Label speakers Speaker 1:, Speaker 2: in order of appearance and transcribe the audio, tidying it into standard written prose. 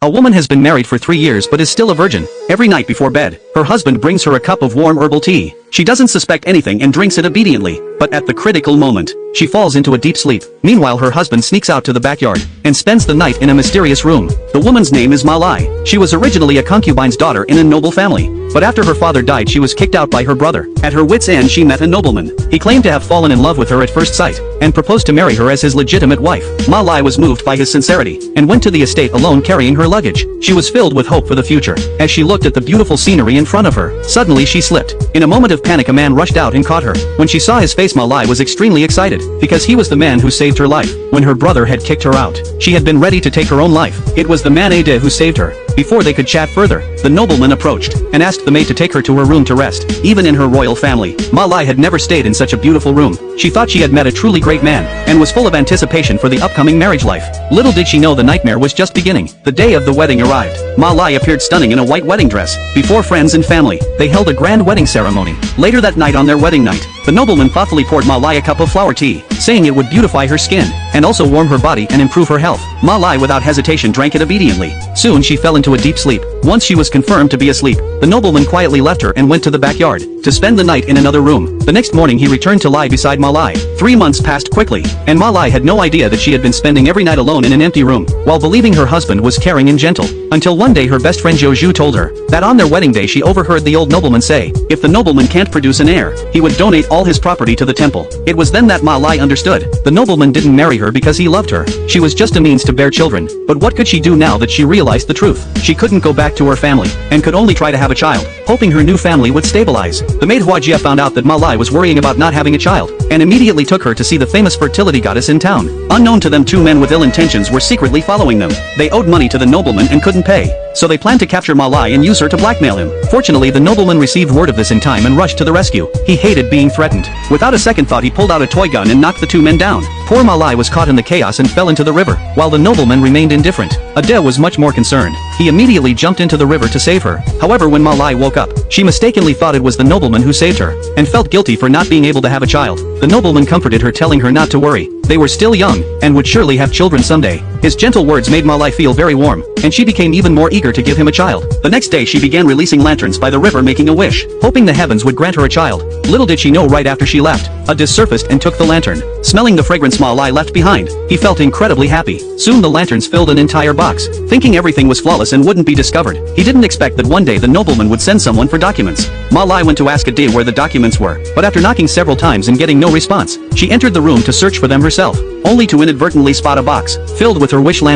Speaker 1: A woman has been married for 3 years but is still a virgin. Every night before bed, her husband brings her a cup of warm herbal tea. She doesn't suspect anything and drinks it obediently, but at the critical moment, she falls into a deep sleep. Meanwhile, her husband sneaks out to the backyard and spends the night in a mysterious room. The woman's name is Malai. She was originally a concubine's daughter in a noble family, but after her father died she was kicked out by her brother. At her wit's end she met a nobleman. He claimed to have fallen in love with her at first sight, and proposed to marry her as his legitimate wife. Malai was moved by his sincerity, and went to the estate alone carrying her luggage. She was filled with hope for the future. As she looked at the beautiful scenery in front of her, suddenly she slipped. In a moment of panic a man rushed out and caught her. When she saw his face, Malai was extremely excited, because he was the man who saved her life. When her brother had kicked her out, she had been ready to take her own life. It was the man Ade who saved her. Before they could chat further, the nobleman approached, and asked the maid to take her to her room to rest. Even in her royal family, Malai had never stayed in such a beautiful room. She thought she had met a truly great man, and was full of anticipation for the upcoming marriage life. Little did she know the nightmare was just beginning. The day of the wedding arrived. Malai appeared stunning in a white wedding dress. Before friends and family, they held a grand wedding ceremony. Later that night, on their wedding night, the nobleman thoughtfully poured Malai a cup of flower tea, saying it would beautify her skin, and also warm her body and improve her health. Malai without hesitation drank it obediently. Soon she fell into a deep sleep. Once she was confirmed to be asleep, the nobleman quietly left her and went to the backyard to spend the night in another room. The next morning he returned to lie beside Malai. 3 months passed quickly, and Malai had no idea that she had been spending every night alone in an empty room, while believing her husband was caring and gentle. Until one day her best friend Joju told her that on their wedding day she overheard the old nobleman say, if the nobleman can't produce an heir, he would donate all his property to the temple. It was then that Malai understood. The nobleman didn't marry her because he loved her. She was just a means to bear children. But what could she do now that she realized the truth? She couldn't go back to her family, and could only try to have a child, hoping her new family would stabilize. The maid Huajia found out that Malai was worrying about not having a child, and immediately took her to see the famous fertility goddess in town. Unknown to them, 2 men with ill intentions were secretly following them. They owed money to the nobleman and couldn't pay, so they planned to capture Malai and use her to blackmail him. Fortunately, the nobleman received word of this in time and rushed to the rescue. He hated being threatened. Without a second thought he pulled out a toy gun and knocked the 2 men down. Poor Malai was caught in the chaos and fell into the river, while the nobleman remained indifferent. Ade was much more concerned. He immediately jumped into the river to save her. However, when Malai woke up, she mistakenly thought it was the nobleman who saved her, and felt guilty for not being able to have a child. The nobleman comforted her, telling her not to worry. They were still young, and would surely have children someday. His gentle words made Malai feel very warm, and she became even more eager to give him a child. The next day she began releasing lanterns by the river, making a wish, hoping the heavens would grant her a child. Little did she know, right after she left, Ade surfaced and took the lantern. Smelling the fragrance Malai left behind, he felt incredibly happy. Soon the lanterns filled an entire box. Thinking everything was flawless and wouldn't be discovered, he didn't expect that one day the nobleman would send someone for documents. Malai went to ask Ade where the documents were, but after knocking several times and getting no response, she entered the room to search for them herself, only to inadvertently spot a box filled with her wish lantern.